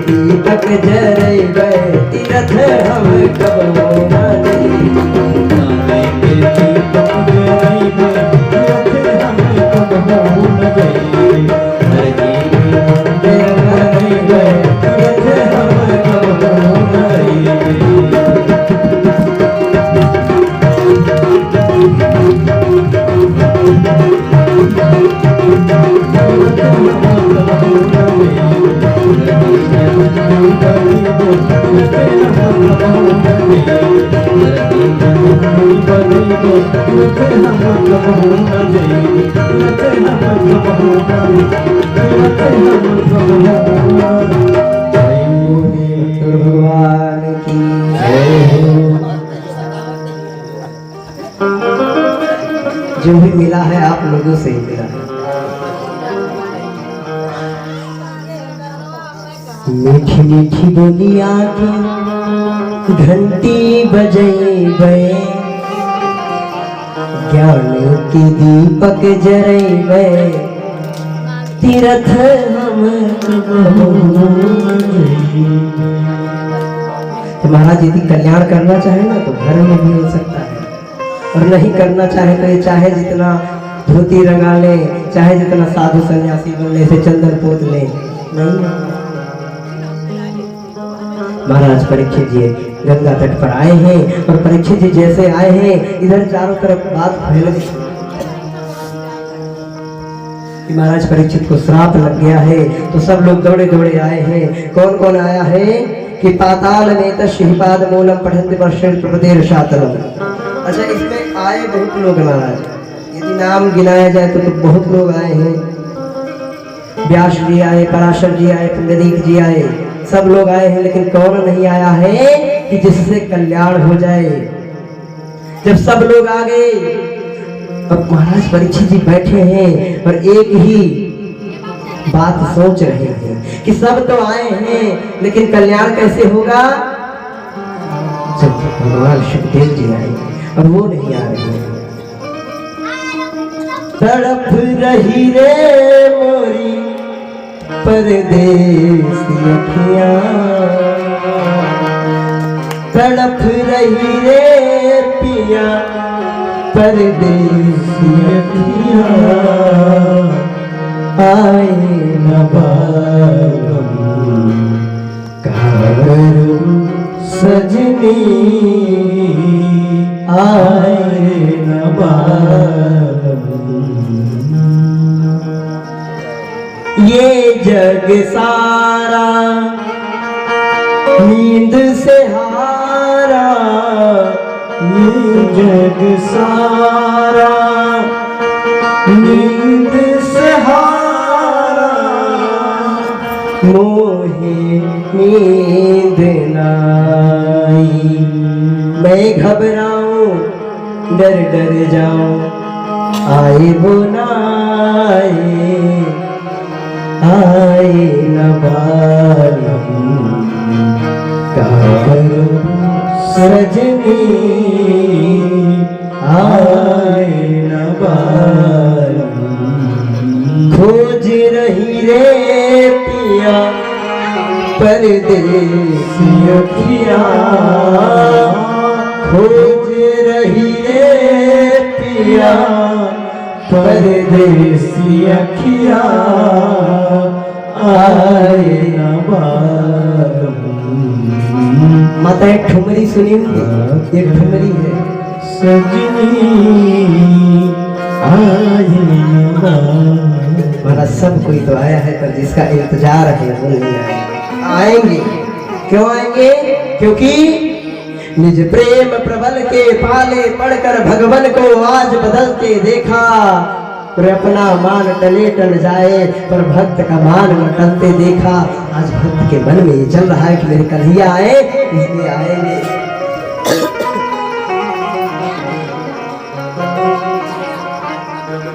दीपक जरैबे तीरथ हम कबहु न भगवान की जो भी मिला है आप लोगों से ही मिला है। मीठी मीठी बोलिया की घंटी बजैबे ज्ञान की दीपक जरैबे तीरथ हम तो महाराज यदि कल्याण करना चाहे ना तो घर में भी हो सकता है, और नहीं करना चाहे तो ये चाहे जितना धोती रंगा ले, चाहे जितना साधु सन्यासी बन ले, से चंदन पोत ले, नहीं। महाराज परीक्षित जी गंगा तट पर आए हैं, और परीक्षित जी जैसे आए हैं इधर चारों तरफ बात फैल गई कि महाराज परीक्षित को श्राप लग गया है। तो सब लोग दौड़े दौड़े आए हैं। कौन कौन आया है कि पाताल नेत श्रीपाद मूलम पठन्ति वर्षेण प्रपदेर शातलम। अच्छा, इसमें आए बहुत लोग महाराज, यदि नाम गिनाया जाए तो बहुत लोग आए हैं। व्यास जी आए, पराशर जी आए, पुंडरीक जी आए, सब लोग आए हैं, लेकिन कौन नहीं आया है कि जिससे कल्याण हो जाए। जब सब लोग आ गए, अब महाराज परीक्षित जी बैठे हैं और एक ही बात सोच रहे हैं कि सब तो आए हैं, लेकिन कल्याण कैसे होगा। जब भगवान सुखदेव जी आए और वो नहीं आ रहे हैं। तड़प रही रे मोरी परदेसी अखियां, तड़प रही रे पिया परदेसी अखियां, आए न बालम करू सजनी, आए न बालम। ये जग सारा नींद से हारा, ये जग सारा नींद से हारा, मोहे नींद नाई। मैं घबराऊं डर डर जाऊं, आए वो नाए, आए न बालम करू सजनी, आए न बालम। खोज रही रे पिया परदेसी अखियां, खोज रही रे पिया परदेसी अखियां, आए न बालम। माता एक ठुमरी सुनी होगी, एक ठुमरी है, सजनी आए न बालम। हमारा सब कोई तो आया है, पर जिसका इंतजार है वो नहीं आएगा। आएंगे, क्यों आएंगे? क्योंकि निज प्रेम प्रबल के पाले पढ़कर भगवान को आज बदलते देखा। और अपना मान टले टल जाए, पर भक्त का मान न टलते देखा। आज भक्त के मन में ये चल रहा है कि मेरे कन्हैया आए, इसलिए आएंगे।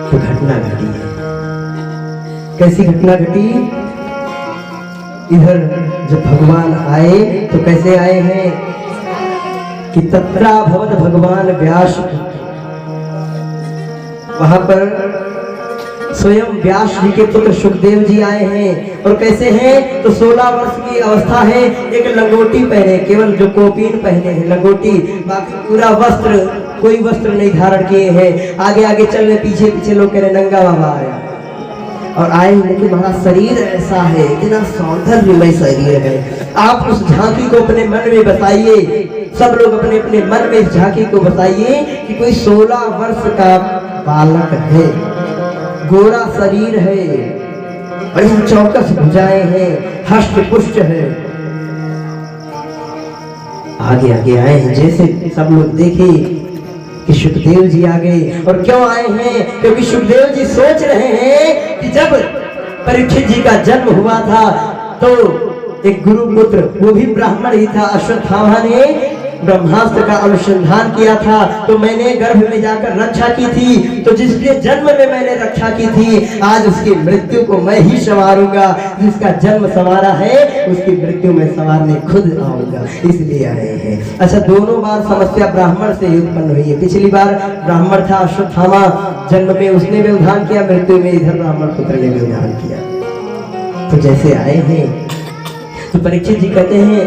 तो घटना घटी है। कैसी घटना घटी? इधर जब भगवान आए तो कैसे आए हैं कि तत्रा भवद भगवान व्यास वहां पर स्वयं व्यास जी के पुत्र सुखदेव जी आए हैं। और कैसे हैं? तो 16 वर्ष की अवस्था है, एक लंगोटी पहने, केवल जो कोपीन पहने हैं लंगोटी, बाकी पूरा वस्त्र, कोई वस्त्र नहीं धारण किए हैं। आगे आगे चल रहे, पीछे पीछे लोग कह रहे नंगा बाबा आया। और आए लेकिन हमारा शरीर ऐसा है, इतना सौंदर्यमय शरीर है। आप उस झांकी को अपने मन में बताइए, सब लोग अपने अपने मन में इस झांकी को बताइए कि कोई 16 वर्ष का बालक है, गोरा शरीर है, बड़ी चौकस भुजाएं हैं, हष्ट पुष्ट है। आगे आगे आए हैं, जैसे सब लोग देखे कि सुखदेव जी आ गए। और क्यों आए हैं? क्योंकि सुखदेव जी सोच रहे हैं कि जब परीक्षित जी का जन्म हुआ था तो एक गुरुपुत्र, वो भी ब्राह्मण ही था, अश्वत्थामा ने ब्रह्मास्त्र का अनुसंधान किया था, तो मैंने गर्भ में जाकर रक्षा की थी। तो जिसके जन्म में मैंने रक्षा की थी, आज उसकी मृत्यु को मैं ही संवारूंगा। जिसका जन्म संवारा है, उसकी मृत्यु में संवारने खुद आऊंगा, इसलिए आए हैं। अच्छा, दोनों बार समस्या ब्राह्मण से ही उत्पन्न हुई है। पिछली बार ब्राह्मण था अश्वत्थामा, जन्म में उसने व्यवधान किया, मृत्यु में इधर ब्राह्मण पुत्र ने व्यवधान किया। तो जैसे आए हैं तो परीक्षित जी कहते हैं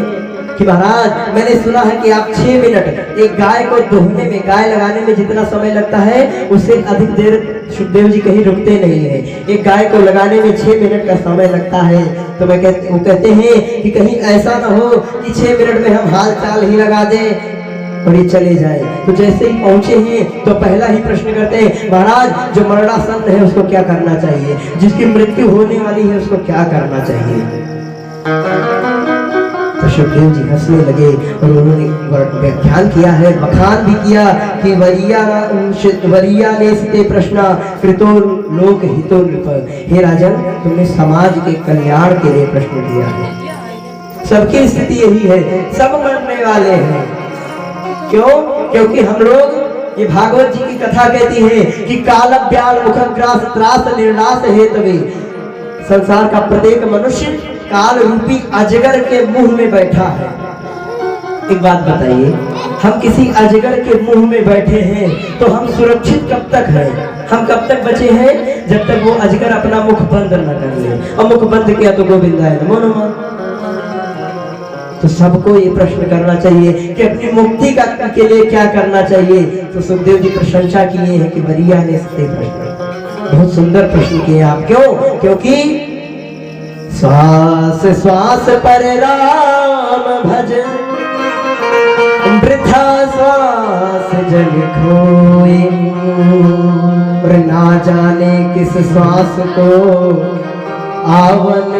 कि महाराज, मैंने सुना है कि आप 6 मिनट, एक गाय को दोहने में, गाय लगाने में जितना समय लगता है उससे अधिक देर सुखदेव जी कहीं रुकते नहीं है। एक गाय को लगाने में 6 मिनट का समय लगता है। तो वो कहते हैं कि कहीं ऐसा ना हो कि 6 मिनट में हम हाल चाल ही लगा दें और ये चले जाए। तो जैसे ही पहुंचे हैं तो पहला ही प्रश्न करते हैं, महाराज जो मरणासन्न है उसको क्या करना चाहिए, जिसकी मृत्यु होने वाली है उसको क्या करना चाहिए। तो सुखदेव जी हंसने लगे और उन्होंने व्याख्यान किया है, बखान भी किया कि वरिया ने स्ते प्रश्न कृतो लोक हितो नृप। हे राजन, तुमने समाज के कल्याण के लिए प्रश्न किया है। सबकी स्थिति यही है, सब मरने वाले हैं। क्यों? क्योंकि हम लोग, ये भागवत जी की कथा कहती है कि काल ब्याल मुखम ग्रास त्रास निर्नाश हेतवे, संसार का प्रत्येक मनुष्य काल रूपी अजगर के मुंह में बैठा है। एक बात बताइए, हम किसी अजगर के मुंह में बैठे हैं तो हम सुरक्षित कब तक हैं? हम कब तक बचे हैं? जब तक वो अजगर अपना मुख बंद न कर ले। और मुख बंद किया तो गोविंदाय नमो नमः। तो सबको ये प्रश्न करना चाहिए कि अपनी मुक्ति का के लिए क्या करना चाहिए। तो सुखदेव जी प्रशंसा किए हैं कि वरिया ने स्ते प्रश्न, बहुत सुंदर प्रश्न किए आप। क्यों? क्योंकि श्वास श्वास पर राम भज, वृथा श्वास जल खोए, और ना जाने किस श्वास को आवन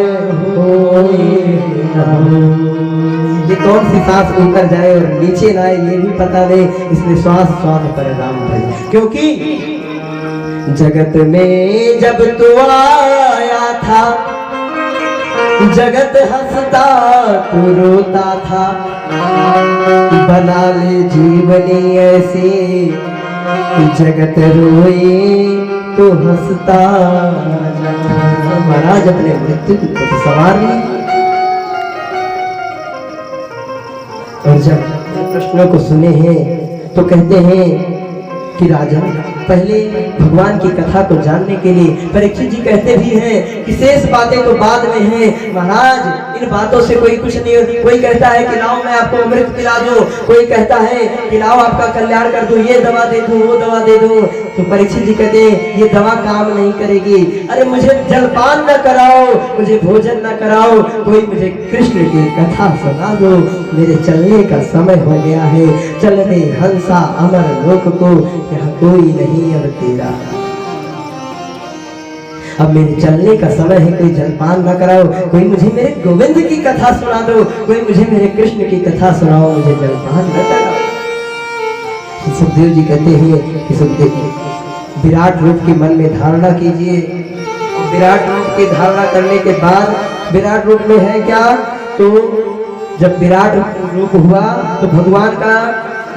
होए। ये कौन सी सांस ऊपर जाए और नीचे ना आए ये भी पता नहीं, इसलिए श्वास श्वास पर राम भज। क्योंकि जगत में जब तू आया था, जगत हंसता तू रोता था, बना ले जीवनी ऐसी, जगत रोए तो हंसता। महाराज अपने मृत्यु को संवार ली। और जब प्रश्नों को सुने हैं तो कहते हैं कि राजा, पहले भगवान की कथा को जानने के लिए परीक्षित जी कहते भी हैं कि शेष बातें तो बाद में हैं। महाराज, इन बातों से कोई कुछ नहीं होती। कोई कहता है कि लाओ मैं आपको अमृत पिला दूं, कोई कहता है कि लाओ आपका कल्याण कर दूं, ये दवा दे दूं, वो दवा दे दूं। तो परीक्षित जी कहते हैं ये दवा काम नहीं करेगी। अरे मुझे जलपान न कराओ, मुझे भोजन न कराओ, कोई मुझे कृष्ण की कथा सुना दो। मेरे चलने का समय हो गया है, चल रे हंसा अमर लोक को, यहाँ कोई नहीं अब तेरा। अब मेरे चलने का समय है, कोई जलपान ना कराओ, कोई मुझे मेरे गोविंद की कथा सुना दो, कोई मुझे मेरे कृष्ण की कथा सुनाओ, मुझे जलपान न कराओ। सुखदेव जी कहते हैं कि सुखदेव विराट रूप की मन में धारणा कीजिए। विराट रूप की धारणा करने के बाद, विराट रूप में है क्या? तो जब विराट रूप हुआ तो भगवान का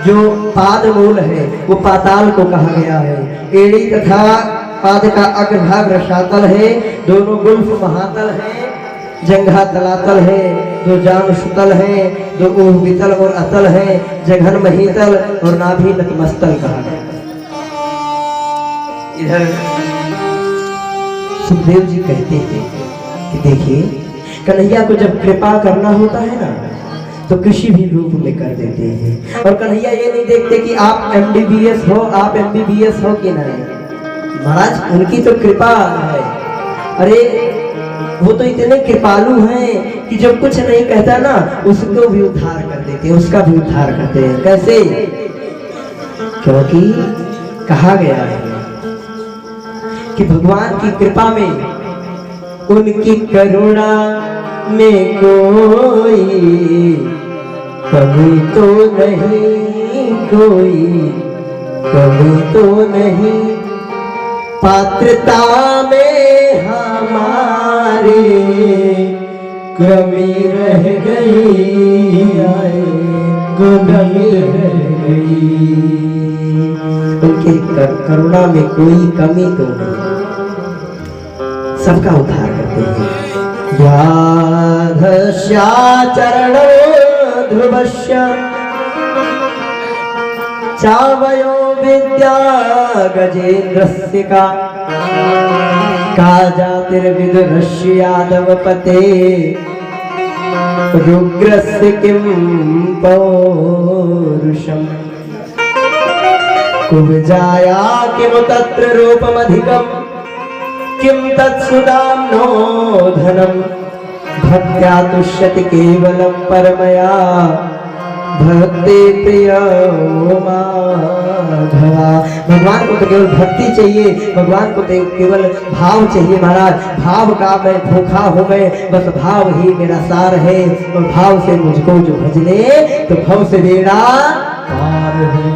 जो पाद मूल है वो पाताल को कहा गया है। एड़ी तथा पाद का अग्रभाग रसातल है, दोनों गुल्फ महातल है, जंघा तलातल है, दो जांग सुतल है, दो ऊह वितल और अतल है, जघन महीतल और नाभि नतमस्तल कहा गया। इधर सुखदेव जी कहते हैं कि देखिए, कन्हैया को जब कृपा करना होता है ना तो किसी भी रूप में कर देते हैं। और कन्हैया ये नहीं देखते कि आप MBBS हो, आप MBBS हो कि नहीं। महाराज उनकी तो कृपा है। अरे वो तो इतने कृपालु हैं कि जब कुछ नहीं कहता ना उसको भी उद्धार कर देते हैं, उसका भी उद्धार करते हैं। कैसे? क्योंकि कहा गया है कि भगवान की कृपा में, उनकी करुणा में कोई कमी तो नहीं, कोई कमी तो नहीं, पात्रता में हमारे कमी रह गई, कमी रह गई। उनके करुणा में कोई कमी तो नहीं, सबका उद्धार करते हैं। व्याधस्या चरणो ध्रुवस्य चावयो विद्या गजेन्द्रस्य का जातिर्विदुरस्य यादवपते रुग्रस्य किं पौरुषम् कुब्जाया किमु तत्र रूपमधिकम् किं तत्सुदाम्नो धनम् भक्त्या तुष्यति केवलं परमया भक्ति प्रिय माधवा। भगवान को तो केवल भक्ति चाहिए, भगवान को तो केवल भाव चाहिए। महाराज भाव का मैं भूखा हो गए, बस भाव ही मेरा सार है। और भाव से मुझको जो भज ले तो भव से बेड़ा पार है।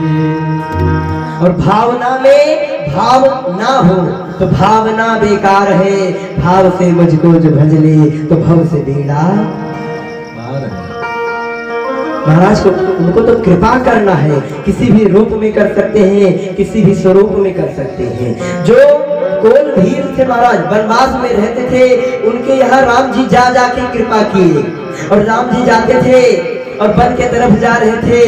और भावना में भाव ना हो तो भावना बेकार है। भाव से मुझको जो भज ले तो भव से बेड़ा पार है। महाराज को उनको तो कृपा करना है, किसी भी रूप में कर सकते हैं, किसी भी स्वरूप में कर सकते हैं। जो कोल भील थे महाराज, वनवास में रहते थे, उनके यहाँ राम जी जा जाके कृपा किए। और राम जी जाते थे और वन के तरफ जा रहे थे,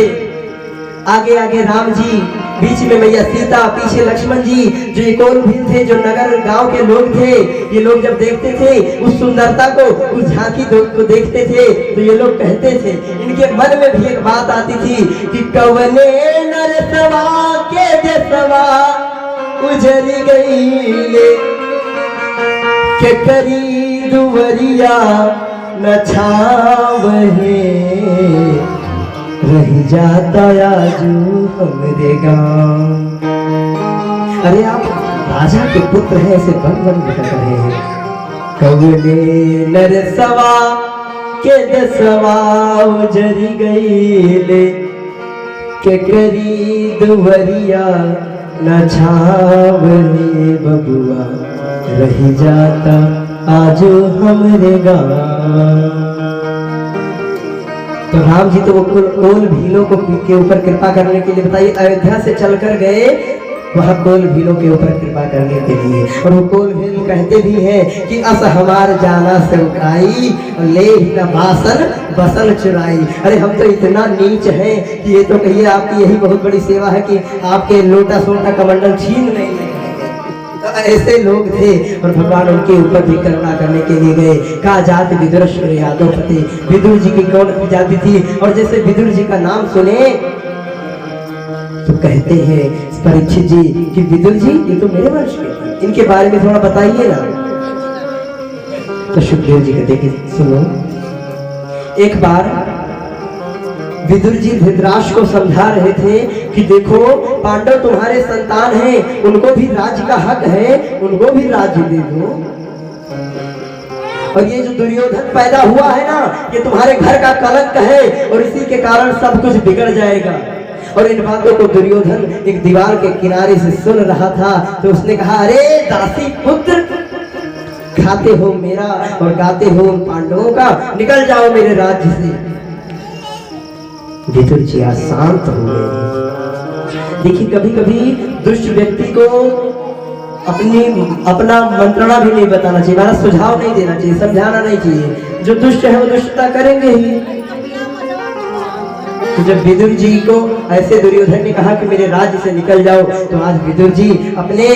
आगे आगे राम जी, बीच में मैया सीता, पीछे लक्ष्मण जी। जो ये कोल भील थे, जो नगर गांव के लोग थे, ये लोग जब देखते थे उस सुंदरता को, उस झांकी को देखते थे तो ये लोग कहते थे, इनके मन में भी एक बात आती थी कि कवने नरसवा के जसवा उजरी गई के करी दुवरिया न छावहे रह जाता आजू हमरे गाँव। अरे आप राजा के पुत्र हैं, ऐसे वन वन भटक रहे हैं। कवने नरसवा के दसवा उजरी गईले के करी दुवरिया न छावले बबुआ रह जाता आजू हमरे गाँव। तो राम जी तो वो कोल भीलों को के ऊपर कृपा करने के लिए, बताइए, अयोध्या से चलकर गए वह कोल भीलों के ऊपर कृपा करने के लिए। और वो कोल भील कहते भी हैं कि अस हमार जाना सेवकाई ले न बासन बसन चुराई। अरे हम तो इतना नीच हैं कि ये तो कहिए आपकी यही बहुत बड़ी सेवा है कि आपके लोटा सोटा कमंडल छीन नहीं है। ऐसे लोग थे और भगवान उनके ऊपर भी करुणा करने के लिए गए। का जाति विदुर यादवपति, विदुर जी की कौन जाति थी? और जैसे विदुर जी का नाम सुने तो कहते हैं परीक्षित जी कि विदुर जी ये तो मेरे वंश के थे, इनके बारे में थोड़ा बताइए ना। तो सुखदेव जी कहते कि सुनो, एक बार विदुर जी धृतराष्ट्र को समझा रहे थे कि देखो पांडव तुम्हारे संतान हैं, उनको भी राज्य का हक है, उनको भी राज्य दे दो। और ये जो दुर्योधन पैदा हुआ है ना, ये तुम्हारे घर का कलंक है और इसी के कारण सब कुछ बिगड़ जाएगा। और इन बातों को दुर्योधन एक दीवार के किनारे से सुन रहा था। तो उसने कहा, अरे दासी पुत्र, खाते हो मेरा और गाते हो उन पांडवों का, निकल जाओ मेरे राज्य से। विदुर जी शांत हो गए। देखिए कभी कभी दुष्ट व्यक्ति को अपना मंत्रणा भी नहीं बताना चाहिए, हमारा सुझाव नहीं देना चाहिए, समझाना नहीं चाहिए। जो दुष्ट है वो दुष्टता करेंगे ही। तो जब विदुर जी को ऐसे दुर्योधन ने कहा कि मेरे राज्य से निकल जाओ, तो आज विदुर जी अपने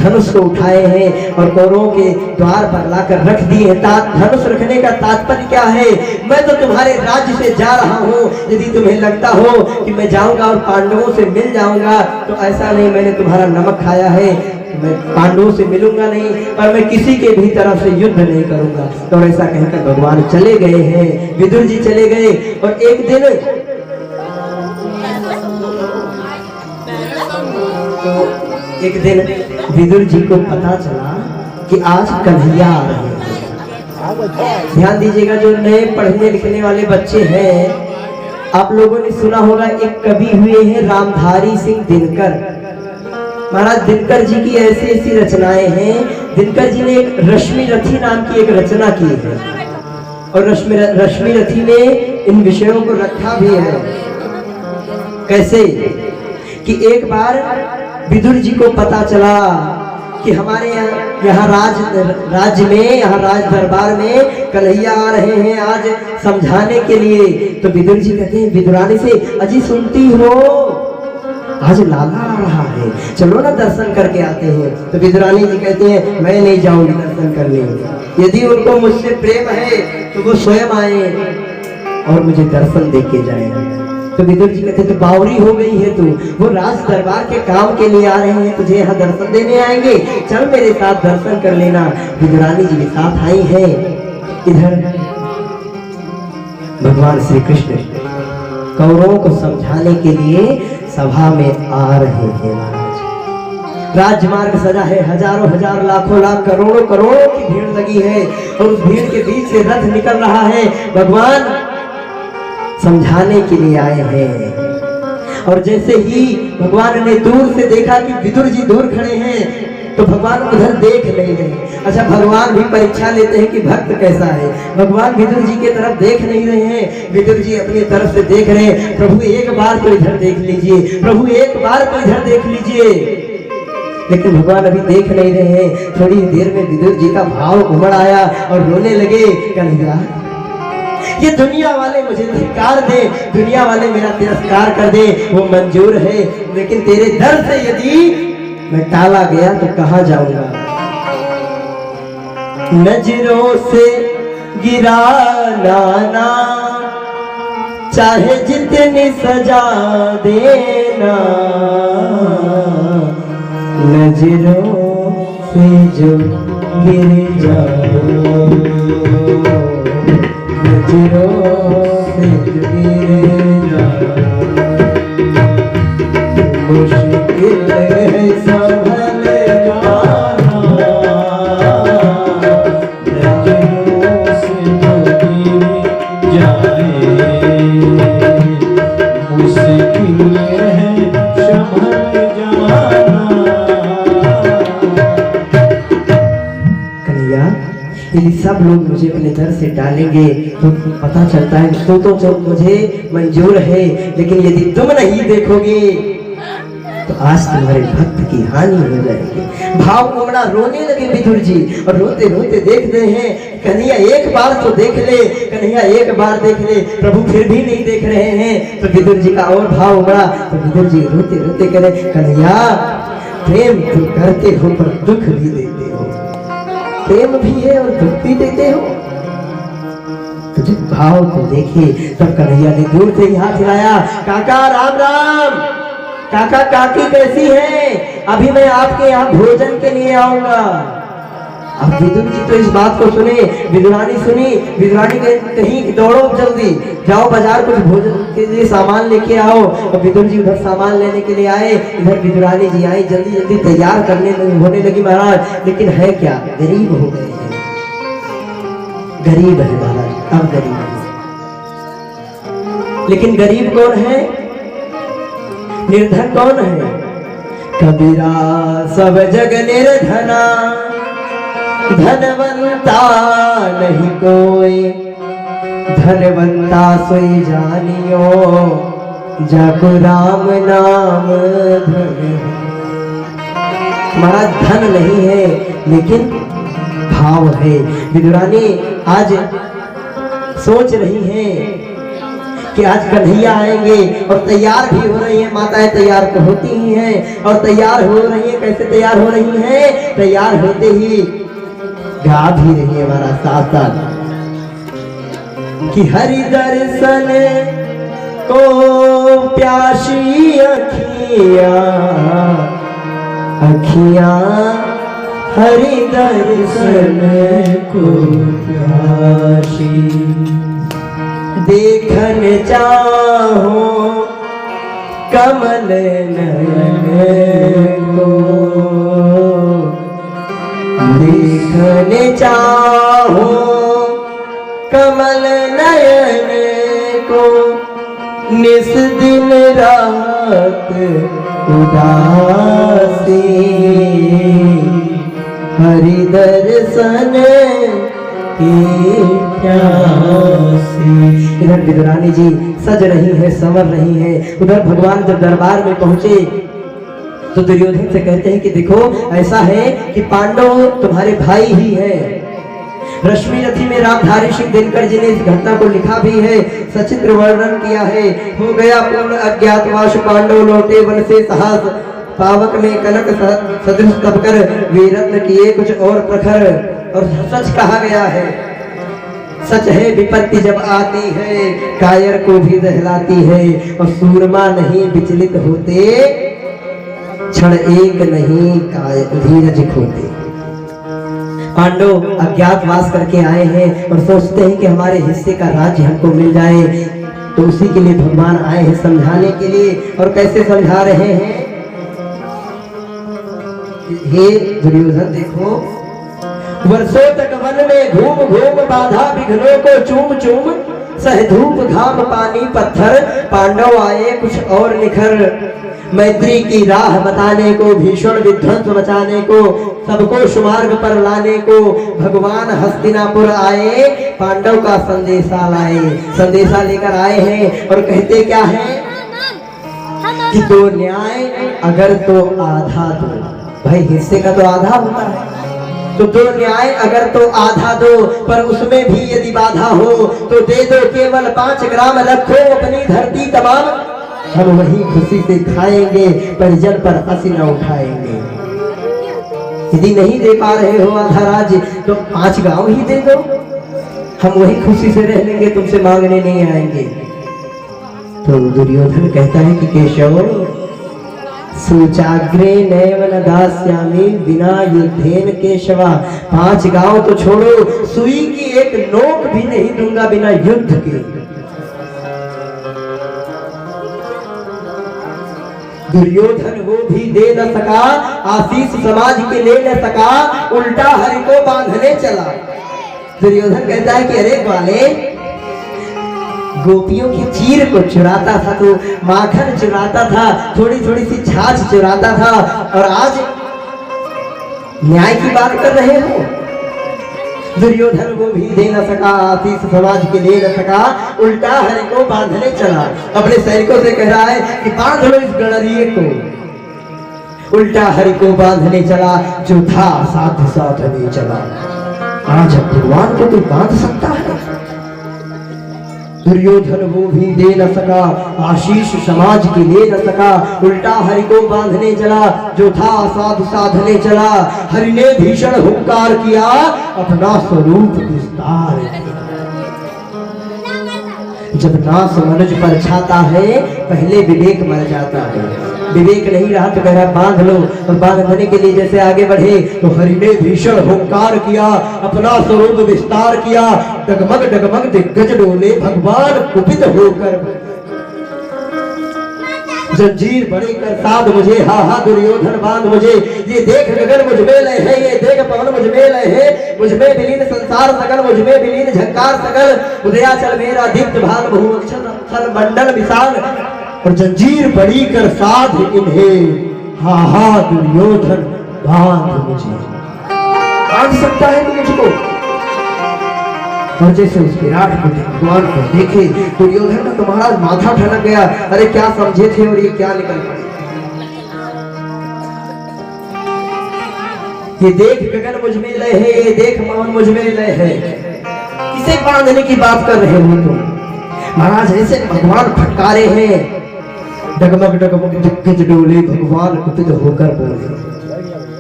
धनुष को उठाए हैं और कौरवों के द्वार पर लाकर रख दिए हैं। धनुष रखने का तात्पर्य क्या है? मैं तो तुम्हारे राज्य से जा रहा हूँ, यदि तुम्हें लगता हो कि मैं जाऊंगा और पांडवों से मिल जाऊंगा तो ऐसा नहीं, मैंने तुम्हारा नमक खाया है, मैं पांडवों से मिलूंगा नहीं और मैं किसी के भी तरफ से युद्ध नहीं करूंगा। तो ऐसा कहकर भगवान चले गए हैं, विदुर जी चले गए। और एक दिन विदुर जी को पता चला कि आज कन्हैया आ रहे हैं। ध्यान दीजिएगा, जो नए पढ़ने लिखने वाले बच्चे हैं, आप लोगों ने सुना होगा, एक कवि हुए हैं रामधारी सिंह दिनकर। महाराज दिनकर जी की ऐसी ऐसी रचनाएं हैं। दिनकर जी ने एक रश्मि रथी नाम की एक रचना की है और रश्मि रथी में इन विषयों को रखा भी है। कैसे कि एक बार विदुर जी को पता चला कि हमारे यहाँ राज्य में, यहाँ राज दरबार में कन्हैया आ रहे हैं आज समझाने के लिए। तो विदुर जी कहते हैं विदुरानी से, अजी सुनती हो आज लाला आ रहा है, चलो ना दर्शन करके आते हैं। तो विदुरानी जी कहते हैं मैं नहीं जाऊंगी दर्शन करने, यदि उनको मुझसे प्रेम है तो वो स्वयं आए और मुझे दर्शन दे के जाए। तो विदुर जी कहते तो बावरी हो गई है तू, वो राज दरबार के काम के लिए आ रहे हैं, तुझे यहाँ दर्शन देने आएंगे, चल मेरे साथ दर्शन कर लेना। विदुरानी जी के साथ आई है। इधर भगवान श्री कृष्ण कौरवों को समझाने के लिए सभा में आ रहे हैं। महाराज राजमार्ग सजा है, हजारों हजार लाखों लाख करोड़ों करोड़ों की भीड़ लगी है और उस भीड़ के बीच से रथ निकल रहा है। भगवान समझाने के लिए आए हैं। और जैसे ही भगवान ने दूर से देखा कि विदुर जी दूर खड़े हैं तो भगवान उधर देख नहीं रहे। अच्छा, भगवान भी परीक्षा लेते हैं कि भक्त कैसा है। भगवान विदुर जी के तरफ देख नहीं रहे हैं, विदुर जी अपनी तरफ से देख रहे हैं। प्रभु एक बार तो इधर देख लीजिए, प्रभु एक बार तो इधर देख लीजिए। लेकिन भगवान अभी देख नहीं रहे हैं। थोड़ी देर में विदुर जी का भाव उमड़ आया और रोने लगे, कन्हैया ये दुनिया वाले मुझे धिक्कार दे, दुनिया वाले मेरा तिरस्कार कर दे, वो मंजूर है, लेकिन तेरे दर से यदि मैं टाला गया तो कहाँ जाऊंगा। नजरों से गिराना ना चाहे जितनी सजा देना, नजरों से जो गिर जाओ, नजरों से जो गिर जाओ, मुश्किल है संभल जाना, नजरों से जो गिर जाए, मुश्किल है संभल जाना। कन्हैया यदि सब लोग मुझे अपने दर से डालेंगे तो पता चलता है तो मुझे मंजूर है, लेकिन यदि तुम नहीं देखोगे तो आज तुम्हारे भक्त की हानि हो जाएगी। भाव उमड़ा, रोने लगे विदुर जी और रोते रोते देख रहे हैं कन्हैया एक बार तो देख ले, कन्हैया एक बार देख ले। प्रभु फिर भी नहीं देख रहे हैं तो विदुर जी का और भाव उमड़ा। तो विदुर जी रोते रोते कह रहे, कन्हैया प्रेम तुम करते हो पर दुख भी देते हो, प्रेम भी है और दुख भी देते हो। तो जब भाव को देखे तब कन्हैया ने दूर से ही हाथ हिलाया, काका राम राम, काका काकी कैसी हैं? अभी मैं आपके यहाँ भोजन के लिए आऊंगा। अब विदुर जी तो इस बात को सुने, विदुरानी सुनी, विदुरानी कहीं दौड़ो जल्दी जाओ बाजार कुछ भोजन के लिए सामान लेके आओ। और विदुर जी उधर सामान लेने के लिए आए, इधर विदुरानी जी आई, जल्दी जल्दी तैयार करने होने लगी महाराज। लेकिन है क्या, गरीब हो गए हैं, गरीब है महाराज, अब गरीब है। लेकिन गरीब कौन है, निर्धन कौन है? कबीरा सब जग निर्धना, धनवंता नहीं कोई, धनवंता सोई जानियो, जाको राम नाम धन। हमारा धन नहीं है लेकिन भाव है। विदुरानी आज सोच रही है कि आज कन्हैया आएंगे, और तैयार भी हो रही हैं माताएं, तैयार तो होती ही हैं, और तैयार हो रही हैं। कैसे तैयार हो रही हैं? तैयार होते ही गा भी रही है हमारा साथ साथ कि हरि दर्शन को प्यासी अखियां, अखियां हरि दर्शन को प्यासी, देखन चाहो कमल नयन को, देखन चाहो कमल नयन को, निस दिन रात उदासी, हरि दर्शन की प्यासी। इधर विदुरानी जी सज रही है, संवर रही है। उधर भगवान जब दरबार में पहुंचे तो दुर्योधन से कहते हैं कि देखो ऐसा है कि पांडव तुम्हारे भाई ही हैं। रश्मि रथी में रामधारी सिंह दिनकर जी ने इस घटना को लिखा भी है, सचित्र वर्णन किया है। हो गया पूर्ण अज्ञातवास, पांडव लौटे वन से साहस, पावक में कनक सदृश तब कर, वीरत्न किए कुछ और प्रखर। और सच कहा गया है, सच है विपत्ति जब आती है, कायर को भी दहलाती है, और सूरमा नहीं विचलित होते, क्षण एक नहीं धीरज खोते। पांडव अज्ञातवास करके आए हैं और सोचते हैं कि हमारे हिस्से का राज्य हमको मिल जाए, तो उसी के लिए भगवान आए हैं समझाने के लिए। और कैसे समझा रहे हैं? हे दुर्योधन देखो, वर्षों तक वन में घूम घूम बाधा विघ्नों को चूम चूम, सह धूप घाम पानी पत्थर, पांडव आए कुछ और निखर। मैत्री की राह बताने को, भीषण विध्वंस बचाने को, सबको सुमार्ग पर लाने को भगवान हस्तिनापुर आए, पांडव का संदेशा लाए। संदेशा लेकर आए हैं और कहते क्या है कि दो न्याय अगर तो आधा दो। भाई हिस्से का तो आधा होता है, तो दो न्याय अगर तो आधा दो, पर उसमें भी यदि बाधा हो तो दे दो केवल 5 ग्राम, रखो अपनी धरती तमाम, हम वही खुशी से खाएंगे, परिजन पर हंसी न उठाएंगे। यदि नहीं दे पा रहे हो आधा राज्य तो 5 गांव ही दे दो, हम वही खुशी से रह लेंगे, तुमसे मांगने नहीं आएंगे। तो दुर्योधन कहता है कि केशव सूचाग्रे नैव न दास्यामि बिना युद्धेन केशवा। 5 गांव तो छोड़ो, सुई की एक नोक भी नहीं दूंगा बिना युद्ध के। दुर्योधन वो भी दे न सका, आशीष समाज के ले न सका, उल्टा हरि को बांधने चला। दुर्योधन कहता है कि अरे ग्वाले, गोपियों की चीर को चुराता था, तो माखन चुराता था, थोड़ी थोड़ी सी छाछ चुराता था, और आज न्याय की बात कर रहे हो। दुर्योधन वो भी दे न सका, आशीष समाज के ले न सका, उल्टा हरि को बांधने चला। अपने सैनिकों से कह रहा है कि बांध लो इस गणरिये को। उल्टा हरि को बांधने चला, जो था साथ साथ नहीं चला। आज भगवान को कोई बांध सकता है? दुर्योधन वो भी दे न सका, आशीष समाज की ले न सका, उल्टा हरि को बांधने चला, जो था साध साधने चला। हरि ने भीषण हुंकार किया, अपना स्वरूप विस्तार किया। जब नाश मनुज पर छाता है, पहले विवेक मर जाता है। विवेक नहीं रहा तो कह रहा बांध लो, और बांधने के लिए जैसे आगे बढ़े तो हरि ने भीषण हुंकार किया, अपना स्वरूप विस्तार किया। डगमग डगमग दिग्गज डोले, भगवान कुपित होकर जंजीर बड़ी कर साध मुझे, हा हा दुर्योधन बांध मुझे। ये देख गगन मुझ में लय है, ये देख पवन मुझ में लय है, मुझ में विलीन संसार सकल, मुझ में विलीन झंकार सकल। उदयाचल मेरा दीप्त भाल, बहुअक्षर मंडल विशाल, और जंजीर बड़ी कर साध इन्हें, हा हा दुर्योधन बांध मुझे। बांध सकता है तू मुझको? और जैसे उस विराट को भगवान को देखे, दुर्योधन का तुम्हारा माथा ठनक गया। अरे क्या समझे थे और ये क्या निकल पड़े। ये देख गगन मुझ में लय है, ये देख पवन मुझ में लय है। किसे बांधने की बात कर रहे हो तुम? महाराज ऐसे भगवान फटकारे हैं, डगमग डगमग दिग्गज डोले, भगवान कुपित होकर बोले,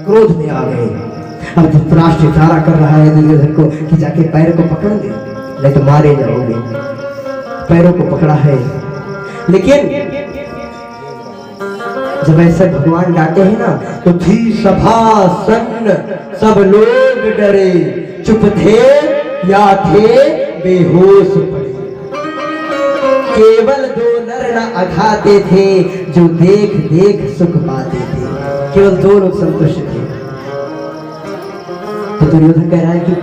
क्रोध में आ गए। अब धृतराष्ट्र इशारा कर रहा है दुर्योधन को कि जाके पैर को पकड़ ले, नहीं तो मारे जाओगे। पैरों को पकड़ा है, लेकिन जब ऐसे भगवान डांटे हैं ना तो थी सभा सन्न, सब लोग डरे, चुप थे या थे बेहोश पड़े। केवल दो नर न अघाते थे, जो देख देख सुख पाते थे। केवल दो लोग संतुष्ट थे। तो दुर्योधन कह रहा है कि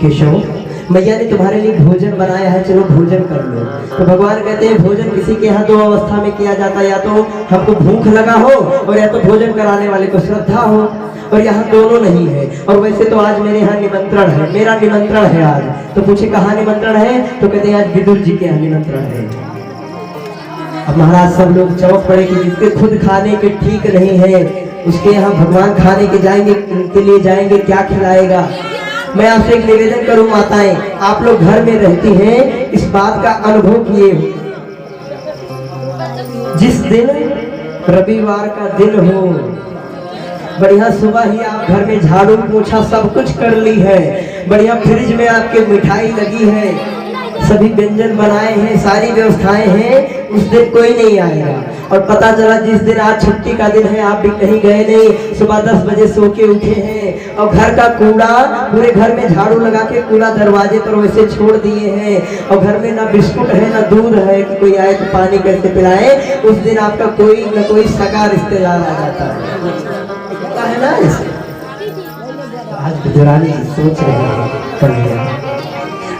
केशव, मैया ने तुम्हारे लिए भोजन बनाया है, चलो भोजन कर लो। तो भगवान कहते हैं भोजन किसी के यहाँ दो अवस्था में किया जाता है, या तो हमको भूख लगा हो और या तो भोजन कराने वाले को श्रद्धा हो, और यहाँ दोनों नहीं है। और वैसे तो आज मेरे यहाँ निमंत्रण है, मेरा निमंत्रण है आज। तो पूछे कहाँ निमंत्रण है, तो कहते हैं आज विदुर जी के यहाँ निमंत्रण है। अब महाराज सब लोग चौंक पड़े कि जिसके खुद खाने के ठीक नहीं है, उसके यहाँ भगवान खाने के जाएंगे, उनके लिए जाएंगे, क्या खिलाएगा। मैं आपसे एक निवेदन करूं माताएं, आप लोग घर में रहती हैं, इस बात का अनुभव किए हो, जिस दिन रविवार का दिन हो, बढ़िया सुबह ही आप घर में झाड़ू पोछा सब कुछ कर ली है, बढ़िया फ्रिज में आपके मिठाई लगी है, सभी व्यंजन बनाए हैं, सारी व्यवस्थाएं हैं, उस दिन कोई नहीं आएगा। और पता चला जिस दिन आज छुट्टी का दिन है, आप भी कहीं गए नहीं, सुबह 10 बजे सो के उठे हैं, और घर का कूड़ा, पूरे घर में झाड़ू लगा के कूड़ा दरवाजे पर वैसे छोड़ दिए हैं, और घर में ना बिस्कुट है ना दूध है कि कोई आए तो पानी कैसे पिलाए। उस दिन आपका कोई न कोई सगा रिश्तेदार आ जाता है ना। इसे आज विदुरानी सोच रहे हैं कन्हैया,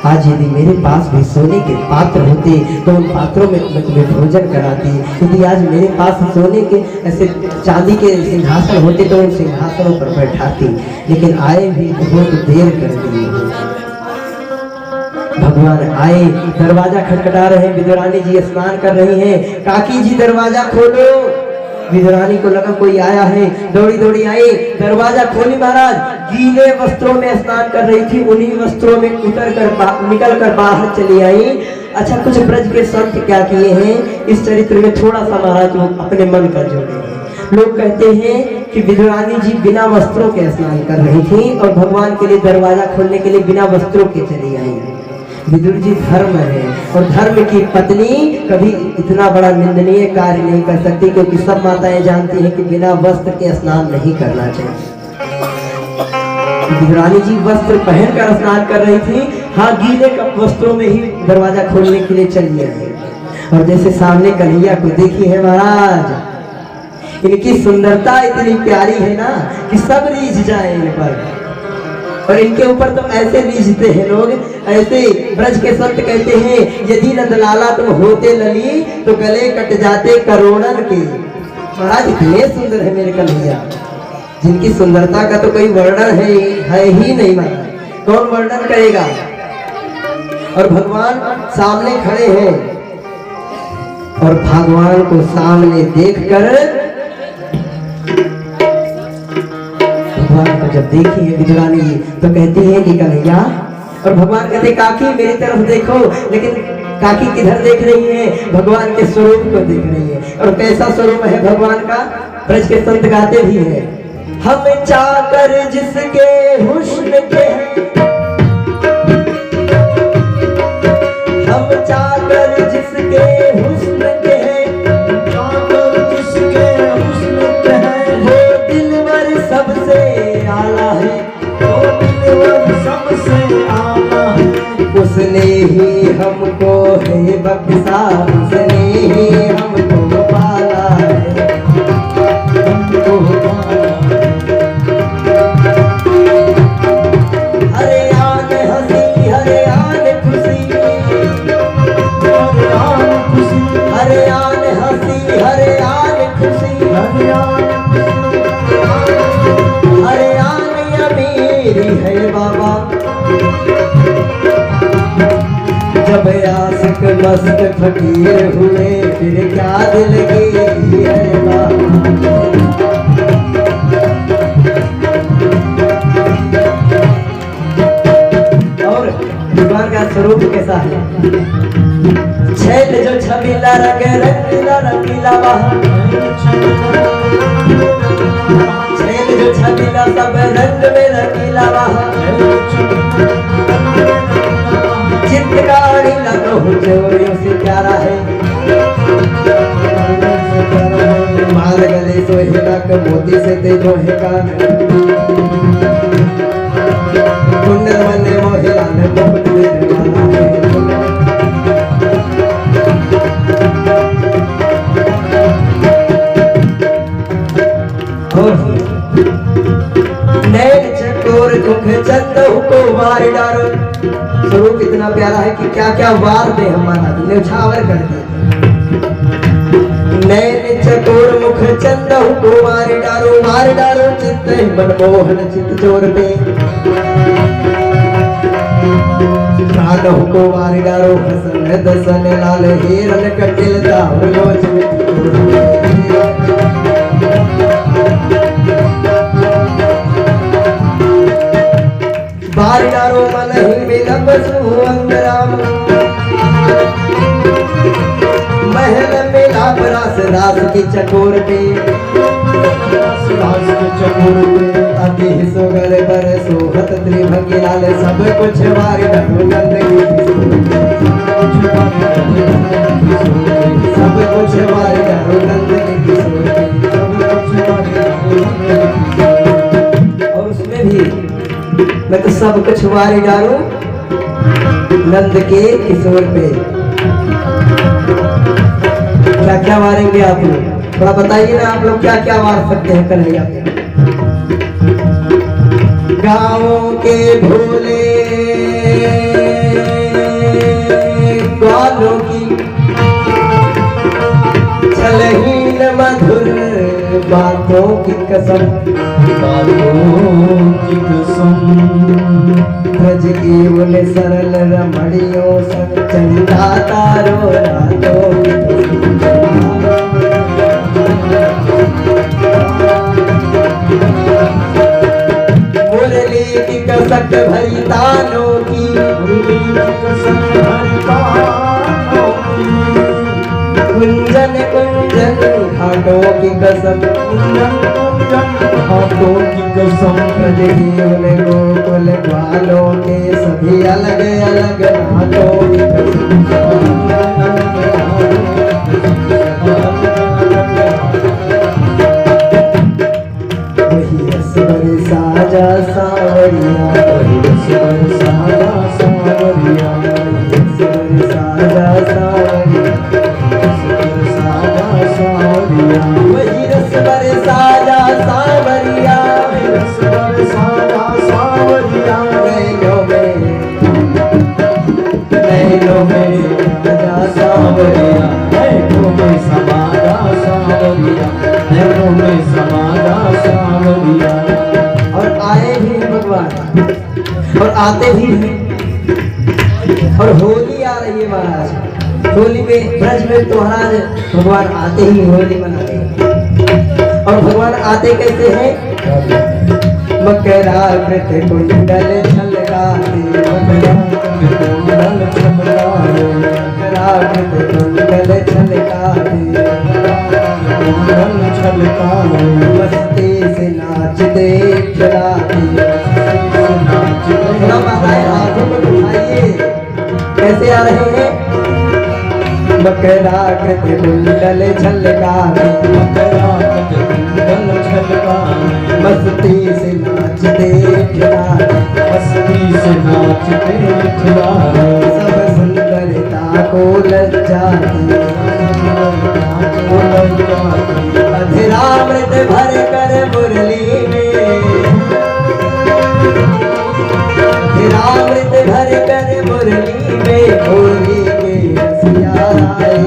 आज यदि मेरे पास भी सोने के पात्र होते तो उन पात्रों में मैं तुम्हें भोजन कराती। यदि आज मेरे पास सोने के ऐसे चांदी के सिंहासन होते तो उन सिंहासनों पर बैठाती, लेकिन आए भी बहुत देर कर दी। भगवान आए, दरवाजा खटखटा रहे हैं, विदुरानी जी स्नान कर रही हैं, काकी जी दरवाजा खोलो। विदुरानी को लगा कोई आया है, दौड़ी दौड़ी आई, दरवाजा खोली। महाराज गीले वस्त्रों में स्नान कर रही थी, उन्हीं वस्त्रों में निकल कर बाहर चली आई। अच्छा, कुछ ब्रज के संत क्या किए हैं इस चरित्र में थोड़ा सा महाराज वो अपने मन का जोड़े हैं। लोग कहते हैं कि विदुरानी जी बिना वस्त्रों के स्नान कर रही थी और भगवान के लिए दरवाजा खोलने के लिए बिना वस्त्रों के चली आई। विदुर जी धर्म है, और धर्म की पत्नी कभी इतना बड़ा निंदनीय कार्य नहीं कर सकती, क्योंकि सब माताएं जानती हैं कि बिना वस्त्र के स्नान नहीं करना चाहिए। विदुरानी जी वस्त्र पहनकर स्नान कर रही थी, हाँ गीले वस्त्रों में ही दरवाजा खोलने के लिए चली आई। और जैसे सामने कन्हैया को देखी है महाराज, इनकी सुंदरता इतनी प्यारी है ना कि सब रीझ जाए इन पर, और इनके ऊपर तो ऐसे रीझते हैं लोग। ऐसे ब्रज के संत कहते हैं, यदि नंदलाला तुम होते लली तो गले कट जाते करोड़न के। महाराज इतने सुंदर है मेरे कन्हैया, जिनकी सुंदरता का तो कोई वर्णन है ही नहीं। महाराज कौन वर्णन करेगा। और भगवान सामने खड़े हैं, और भगवान को सामने देखकर भगवान को जब देखी है विदुरानी तो कहती है कि कन्हैया, और भगवान कहते काकी मेरी तरफ देखो, लेकिन काकी किधर देख रही है, भगवान के स्वरूप को देख रही है। और कैसा स्वरूप है भगवान का, ब्रज के संत गाते भी है, हम चाकर जिसके हुस्न के, हम चाकर जिसके हुस्न के, चाकर जिसके हुस्न के, वो दिलवर सबसे आला है, वो दिलवर सबसे आला है। उसने ही हमको है बख्शा, उसने ही हमको पाला है, हमको पाला। हरे आन हंसी, हरे आन खुशी, हरे आन खुशी, हरे आन हंसी, हरे आन खुशी, हरे आन खुशी, हरे आन अमीरी है बाबा। जब आशिक मस्त फकीर हुए फिर क्या दिलगी है बाबा। और भगवान का स्वरूप कैसा है, छबीला रंग रंगीला रंगीला वहाँ छैल जो छबीला सब रंग में रंगीला वहाँ चित्रकारी लगो चोरियों से प्यारा है माल गले सोहेला के मोती से तेजो है कान कुंडल मने मोहिला ने मुकुट देने वाला है नैन चकोर दुख चंद को वार डारो स्वरूप इतना प्यारा है कि क्या क्या वार दे हमारा न्यौछावर कर दे नैन चकोर मुख चंद को मार डारो चित्त मनमोहन चित्त चोर पे प्राण को मार डारो हसन दसन लाल हिरन कटिल दावलो बार डारो मन ही मिलब सुअंगराम महल मिला रास रास की चकोर पे रास के चकोर पे अति सोगर बर सोहत त्रिभंगी लाल सब कुछ वार डारो नंद सब कुछ वार डारो नंद और उसमें भी मैं तो सब कुछ वारी डालूं नंद के किशोर पे क्या क्या वारेंगे आप लोग थोड़ा बताइए ना आप लोग क्या क्या वार सकते हैं कन्हैया पे गाँवों के भोले ग्वालों की छलहीन मधुर बातों की कसम ब्रज की उन सरल रमणियों संग चंदा तारो रातों मुरली की कसक भरी तानों की कुंजन कुंजन घाटों की कसम हाथों की कसम ब्रज जीवन गोकुल ग्वालों के सभी अलग अलग नाटों की वही रस भरे साजा सावरिया वही रस भरे साजा सावरिया वही रस भरे साजा सावरिया वही रस भरे साजा सावरिया रस भरे साजा सावरिया नैनों में साजा सावरिया नैनों में समाजा सावरिया नैनों में समाजा सावरिया और आए भी हैं भगवान और आते भी हैं और होली आ रही है महाराज होली में ब्रज में तो महाराज भगवान आते ही होली मनाते हैं और भगवान आते कैसे हैं मकराकृत कुंडल छलकाते मकराकृत कुंडल छलकाते मस्ती से नाचते खिलाते कैसे आ रहे हैं मकराकृत कुंडल छलकाते मस्ती से नाचते खिलाते मस्ती से नाचते खिलाते सब सुंदरता को लज्जाते अधरामृत भर कर मुरली में अधरामृत भर कर मुरली में होली के रसिया आए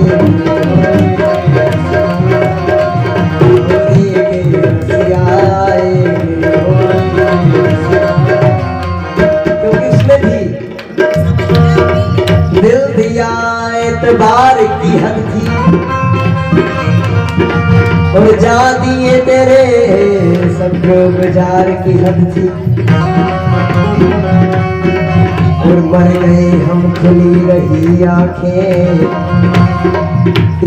होली के रसिया आए क्योंकि उसमें भी दिल दिया एतबार की हद थी और जा दिए तेरे सब गुजार की हद थी और मर गए हम खुली रही आंखें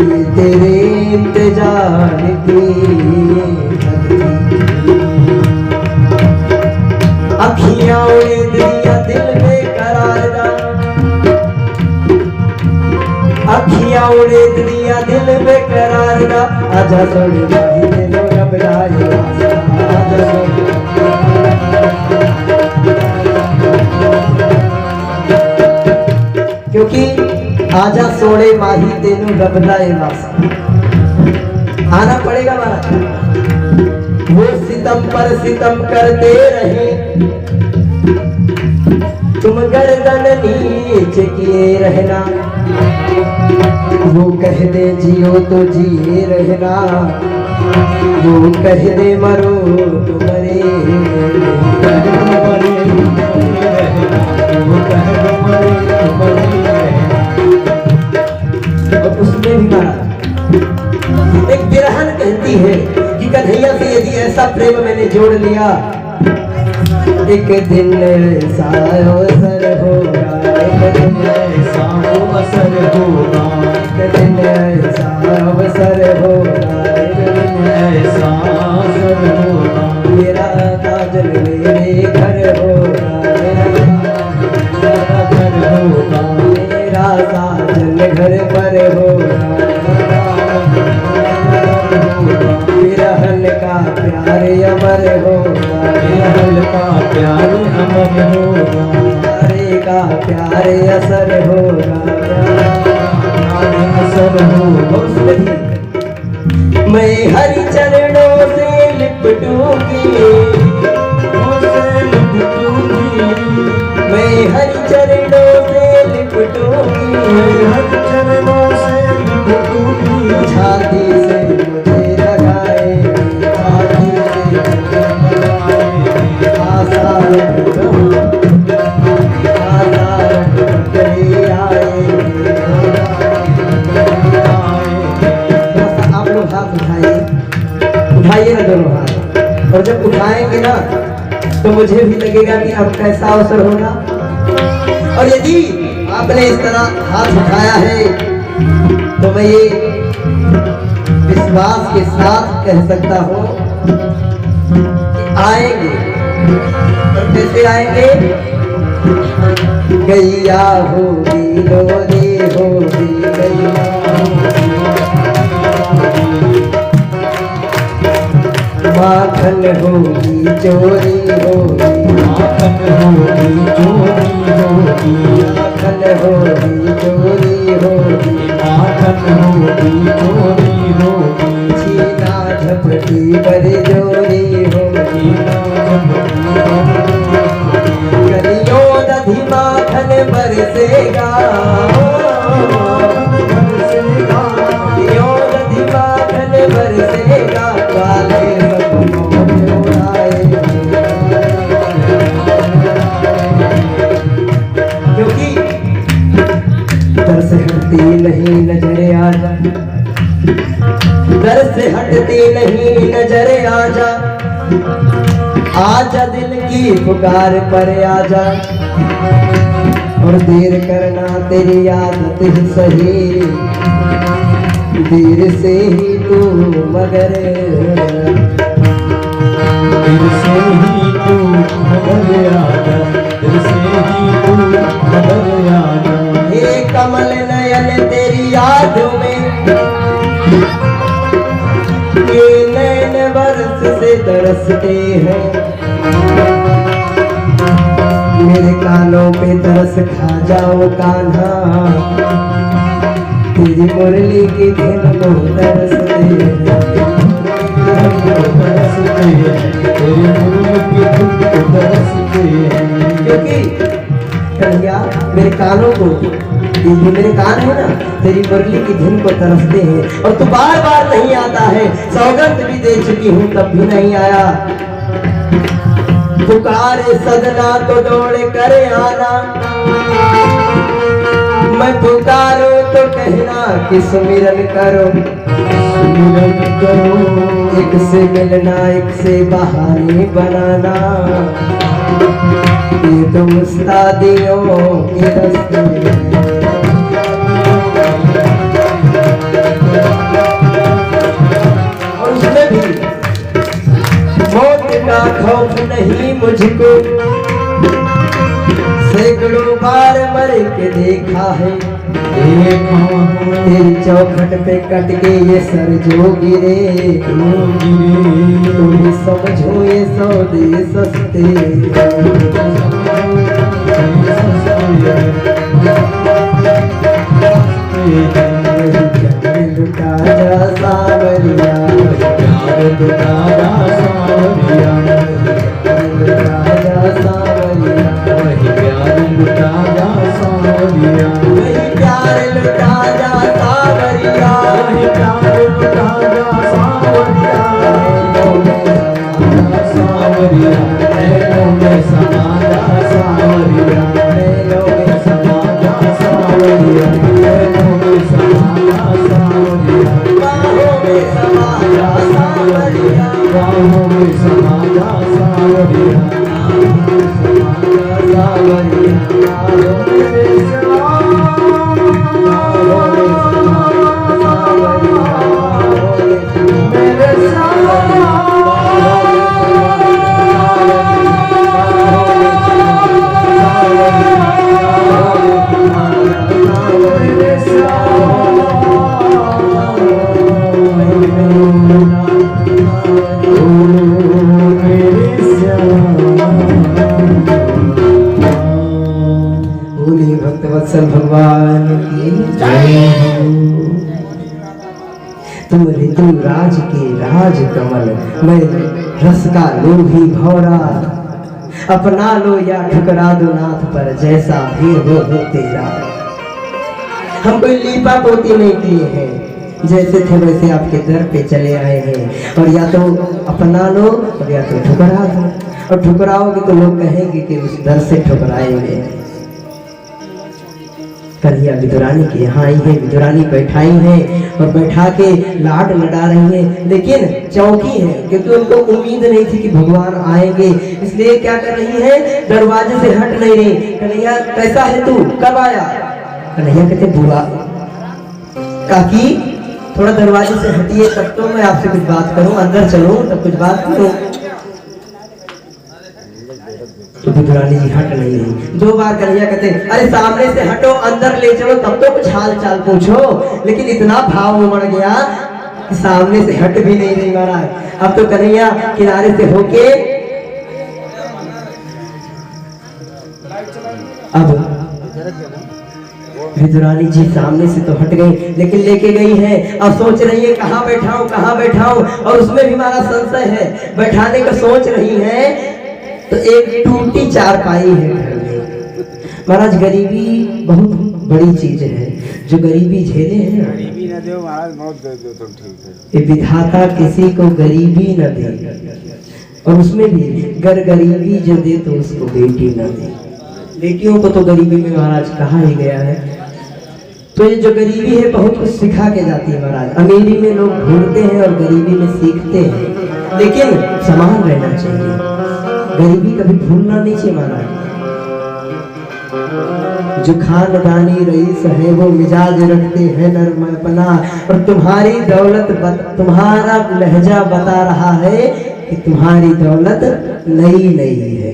ये तेरे इंतजार की अखियां उड़े दिया दिल बेकरार अखियां उड़े दिया दिल बेकरार ना आजा सोने माही दिलो घबराए क्योंकि आजा सोने माही तेनू घबराए आना पड़ेगा महाराज। वो सितम पर सितम करते रहे तुम गर्दन नीचे किए रहना वो कह दे जियो तो जिए रहना वो कह दे मरो तो मरे और उसमें भी मारा एक बिरहन कहती है कि कन्हैया से यदि ऐसा प्रेम मैंने जोड़ लिया एक दिन ऐसा अवसर होगा एक दिन ऐसा अवसर होगा एक दिन ऐसा अवसर होगा एक दिन ऐसा अवसर होगा मेरा काजल मेरे घर होगा मेरा घर होगा मेरा काजल घर पर होगा बिरहन का प्यार अमर होगा बिरहन का प्यार अमर होगा प्यारे का प्यार असर होगा असर होगा मैं हरि चरणों से लिपटूंगी मैं हरि चरणों से लिपटूंगी हरि चरणों से लिपटूंगी छाती से मुझे लगाए छाती से आशा आप लोग हाथ उठाइए ना दोनों हाथ और जब उठाएंगे ना तो मुझे भी लगेगा कि अब कैसा अवसर होगा। और यदि आपने इस तरह हाथ उठाया है तो मैं ये विश्वास के साथ कह सकता हूं कि आएंगे। और कैसे आएंगे? गैया होगी लोरी होगी गैया माखन होगी चोरी होगी माखन होगी चोरी होगी माखन होगी चोरी होगी माखन होगी चोरी होगी छीना झपटी पर जोरी होगी गलियों दधी माखन बरसेगा गलियों दधी माखन बरसेगा वाले दर से हटती नहीं नजरे आजा दर से हटती नहीं नजरे आजा आजा दिल की पुकार पर आजा और देर करना तेरी आदत ही सही देर से ही तू मगर देर से ही तू मगर आजा देर से ही तू मगर आजा हे कमल नयन तेरी याद में ये नैन बरस से तरसते हैं मेरे कानों पे तरस खा जाओ कान्हा तेरी मुरली की धुन को तरसते हैं तेरी मुरली की धुन को तरसते हैं क्योंकि कन्हैया मेरे कानों को ये जो मेरे कान है ना तेरी मुरली की धुन को तरसते हैं और तू बार बार नहीं आता है सौगंध भी दे चुकी हूँ तब भी नहीं आया पुकारे सजना तो दौड़ कर आना मैं पुकारो तो कहना कि सुमिरन करो एक से मिलना एक से बहाने बनाना ये तुम उस्तादियों के दस्ते और उसमें भी मौत का खौफ नहीं मुझको, सैकड़ों बार मर के देखा है, तेरी चौखट पे कट के ये सर जो गिरे, तुम ही समझो ये सौदे सस्ते। लुटा जा सावरिया, लुटा जा सावरिया, लुटा जा सावरिया, वही प्यार लुटा जा सावरिया, वही प्यार लुटा जा सावरिया, वही प्यार लुटा जा सावरिया, सावरिया नैनों में समा जा सावरिया, नैनों में समा जा सावरिया, नैनों में समा जा सावरिया, बाहों में समा जा सावरिया, बाहों में समा जा सावरिया, सावरिया, भक्तवत्सल भगवान की जय हो। तुम ऋतुराज के राज कमल, मैं रस का लोभी भौरा, अपना लो या ठुकरा दो नाथ पर, जैसा भी हो तेरा। हम कोई लीपा पोती नहीं किए हैं, जैसे थे वैसे आपके दर पे चले आए हैं, और या तो अपना लो और या तो ठुकरा दो, और ठुकराओगे तो लोग कहेंगे कि उस दर से ठुकराएंगे। कन्हैया विदुरानी के यहाँ आई है, विदुरानी बैठाई है और बैठा के लाड लड़ा रही है, लेकिन चौकी है क्योंकि उनको उम्मीद नहीं थी कि भगवान आएंगे, इसलिए क्या कर रही है, दरवाजे से हट नहीं रही। कन्हैया कैसा है तू, कब आया? कन्हैया कहते बुआ। काकी थोड़ा दरवाजे से हटिए तब तो मैं आपसे कुछ बात करूं, अंदर चलूं तब कुछ बात करूं। तो विदुरानी जी हट नहीं रही। 2 बार कन्हैया कहते अरे सामने से हटो, अंदर ले चलो तब तो कुछ हाल चाल पूछो, लेकिन इतना भाव उमड़ गया कि सामने से हट भी नहीं रही महाराज। अब तो कन्हैया किनारे से होके अब विदुरानी जी सामने से तो हट गई, लेकिन लेके गई है। अब सोच रही है कहाँ बैठाऊं कहाँ बैठाऊं, और उसमें भी हमारा संशय है, बैठाने का सोच रही है तो एक टूटी चारपाई है घर में। महाराज गरीबी बहुत बड़ी चीज है, जो गरीबी झेले हैं, गरीबी न दो महाराज, मौत दे दो तो ठीक है। ये विधाता किसी को गरीबी न दे, और उसमें भी गर गरीबी जो दे तो उसको बेटी न दे। बेटियों को तो गरीबी में महाराज कहा ही गया है। तो ये जो गरीबी है बहुत कुछ सिखा के जाती है महाराज। अमीरी में लोग ढूंढते हैं और गरीबी में सीखते हैं, लेकिन समान रहना चाहिए, गरीबी कभी भूलना नहीं चाहिए महाराज। जो खानदानी रईस है वो मिजाज रखते हैं नरमपना, और तुम्हारी दौलत तुम्हारा लहजा बता रहा है कि तुम्हारी दौलत नई नई है।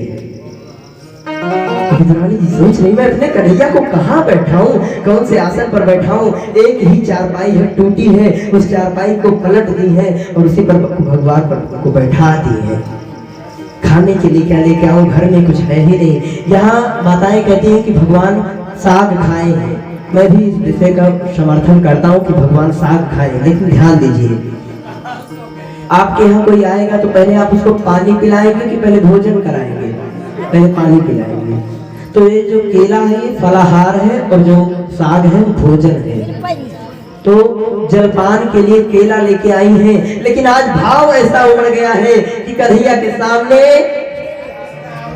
विदुरानी जी सोच रही मैं अपने कन्हैया को कहाँ बैठाऊं, कौन से आसन पर बैठाऊं। एक ही चारपाई है, टूटी है, उस चारपाई को पलट दी है और उसी पर भगवान पर को बैठा दी है। खाने के लिए क्या लेके आऊं, घर में कुछ है ही नहीं। यहाँ माताएं कहती हैं कि भगवान साग खाए हैं, मैं भी इस विषय का समर्थन करता हूँ कि भगवान साग खाए, लेकिन ध्यान दीजिए आपके यहाँ कोई आएगा तो पहले आप उसको पानी पिलाएंगे कि पहले भोजन कराएंगे? पहले पानी पिलाएंगे। तो ये जो केला है ये फलाहार है और जो साग है वो भोजन है। तो जलपान के लिए केला लेके आई हैं, लेकिन आज भाव ऐसा उमड़ गया है कि कन्हैया के सामने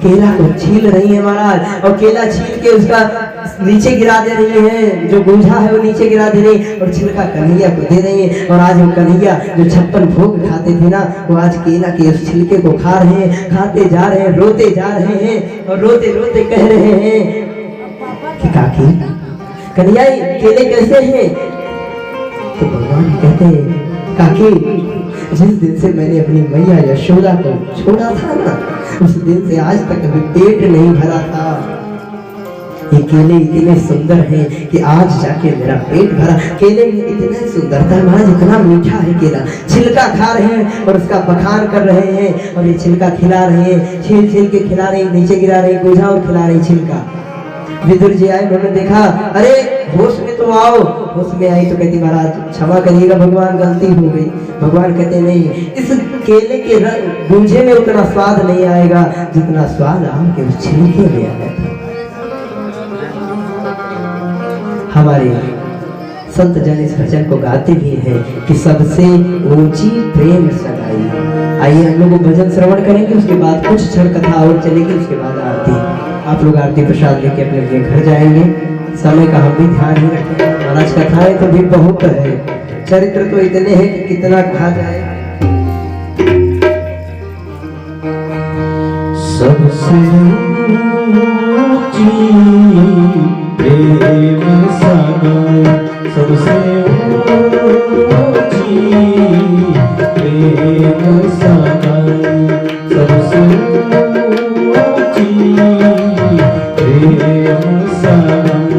केला को छील रही है महाराज, और केला छील के उसका नीचे गिरा दे रही है, जो गूंजा है वो नीचे गिरा दे रही है और छिलका कन्हैया को दे रही है। और आज वो कन्हैया जो 56 भोग खाते थे ना, वो आज केला के उस छिलके को खा रहे हैं, खाते जा रहे हैं, रोते जा रहे हैं और रोते रोते कह रहे हैं कि काकी कन्हैया केले कैसे हैं? तो भगवान कहते हैं काकी जिस दिन से मैंने अपनी मैया यशोदा को छोड़ा था ना, उस दिन से आज तक कभी पेट नहीं भरा था। ये केले इतने सुंदर हैं कि आज जाके मेरा पेट भरा। केले में इतने सुंदरता है महाराज, इतना मीठा है केला। छिलका खा रहे हैं और उसका बखान कर रहे हैं और ये छिलका खिला रहे हैं, छील छील के खिला रहे हैं, नीचे गिरा रहे हैं गूंजा और खिला रहे हैं छिलका। विदुर जी आए, उन्होंने देखा, अरे होश में तो आओ। होश में आई तो कहती महाराज क्षमा करिएगा भगवान, गलती हो गई। भगवान कहते नहीं, इस केले के गूंजे में उतना स्वाद नहीं आएगा जितना स्वाद आम के उस छिलके में आया था। हमारे संत जन इस भजन को गाते भी हैं कि सबसे ऊंची प्रेम सगाई। आइए हम लोग भजन श्रवण करेंगे, उसके बाद कुछ क्षण कथा और चलेगी, उसके बाद आरती। आप लोग आरती प्रसाद लेके अपने अपने घर जाएंगे। समय का हम भी ध्यान ही रखेंगे। महाराज कथाएं तो भी बहुत है, चरित्र तो इतने हैं कि कितना कहा जाए। सबसे ऊंची प्रेम सगाई, सबसे ऊंची प्रेम सगाई, सबसे ऊंची प्रेम सगाई।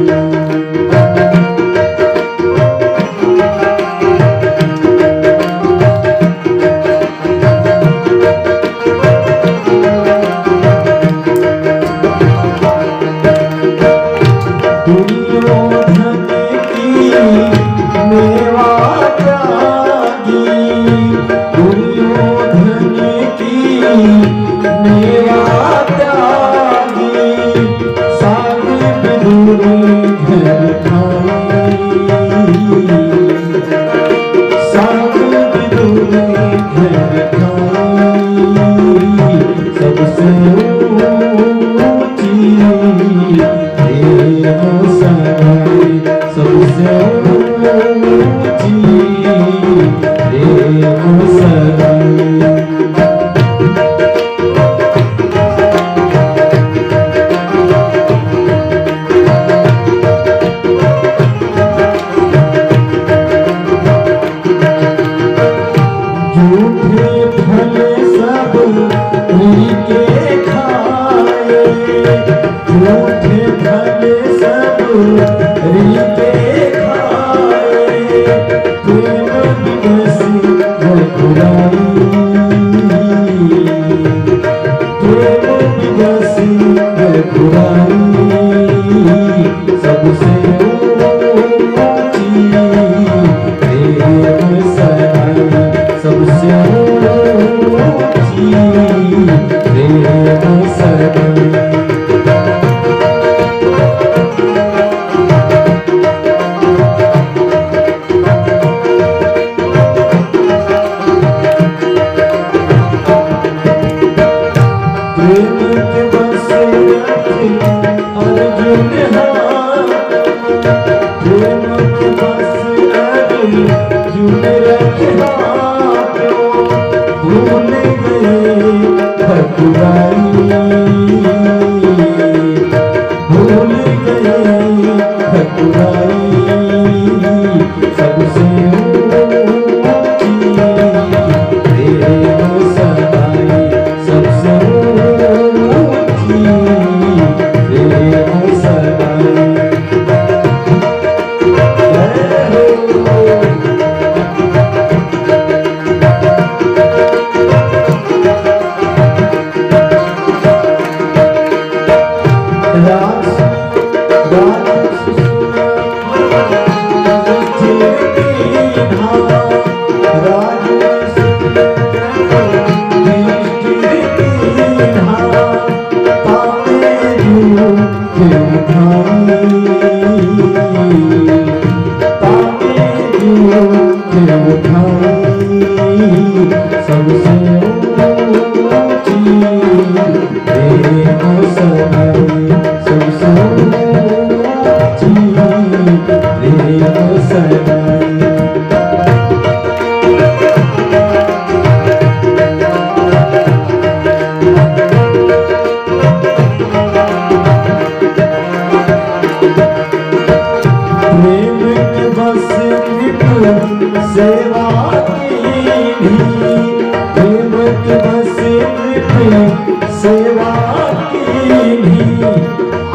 भी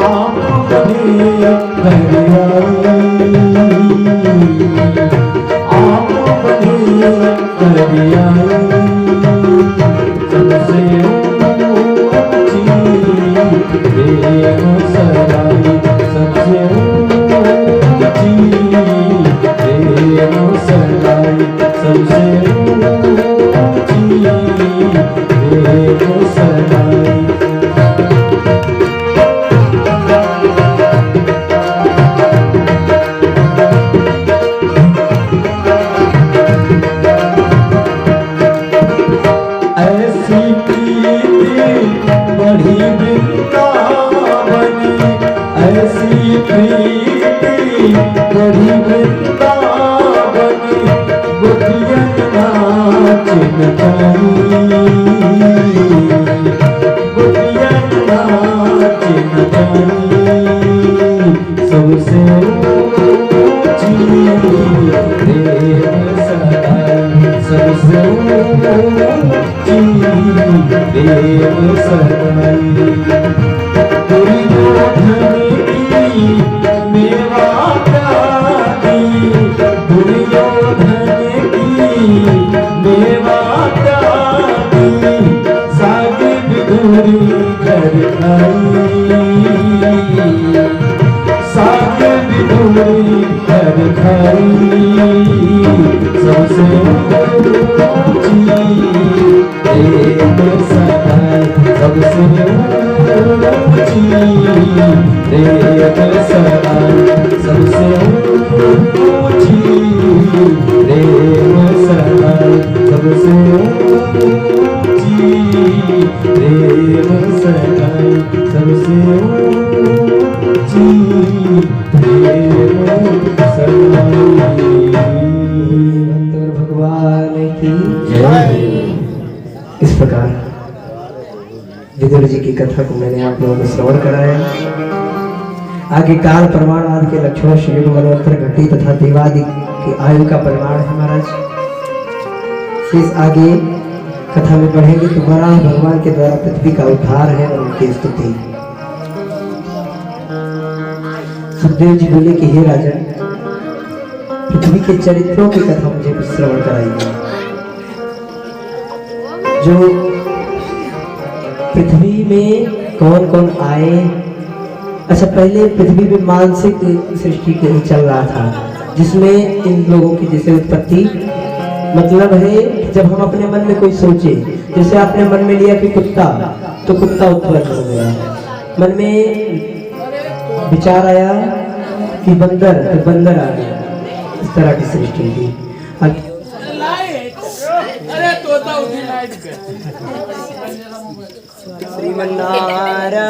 आप बने हरियाली, आप बने हरियाली, सबसे ऊंची बेगूसराय, सबसे ऊंची बेगूसराय, सबसे ऊंची बेगूसराय। ऐसी प्रीति बढ़ी वृंदावनी, ऐसी प्रीति बढ़ी वृंदावनी, गोपियन नाच नचाई, गोपियन नाच नचाई, सबसे ऊंची बेगूसराय, सबसे ऊंची बेगूसराय। दुर्योधन की मेवा प्यारी, दुर्योधन की मेवा प्यारी, सागे बिधुरी घर खाई, सागे बिधुरी घर खाई, सबसे ऊंची बेगूसराय, सबसे ऊंची बेगूसराय, सबसे ऊंची बेगूसराय, सबसे ऊंची बेगूसराय, सबसे ऊंची अंतर भगवान की जय। इस प्रकार विदुर जी की कथा को मैंने आप लोगों को श्रवण कराया। आगे काल प्रमाणवाद के लक्षण शिव मनोत्तर घटी तथा देवादि की आयु का प्रमाण है महाराज। शेष आगे कथा में पढ़ेंगे तो वराह भगवान के द्वारा पृथ्वी का उद्धार है और उनकी स्तुति। सुखदेव जी बोले कि हे राजन, पृथ्वी के चरित्रों की कथा मुझे कुछ श्रवण कराइए। जो पृथ्वी में कौन कौन आए। अच्छा, पहले पृथ्वी में मानसिक सृष्टि के ही चल रहा था, जिसमें इन लोगों की जैसे उत्पत्ति मतलब है कि जब हम अपने मन में कोई सोचे, जैसे आपने मन में लिया कि कुत्ता, तो कुत्ता उत्पन्न हो गया। मन में विचार आया कि बंदर, तो बंदर आ गया। इस तरह की सृष्टि थी। अरे तोता उठी लाइट पे श्रीमन्नारायण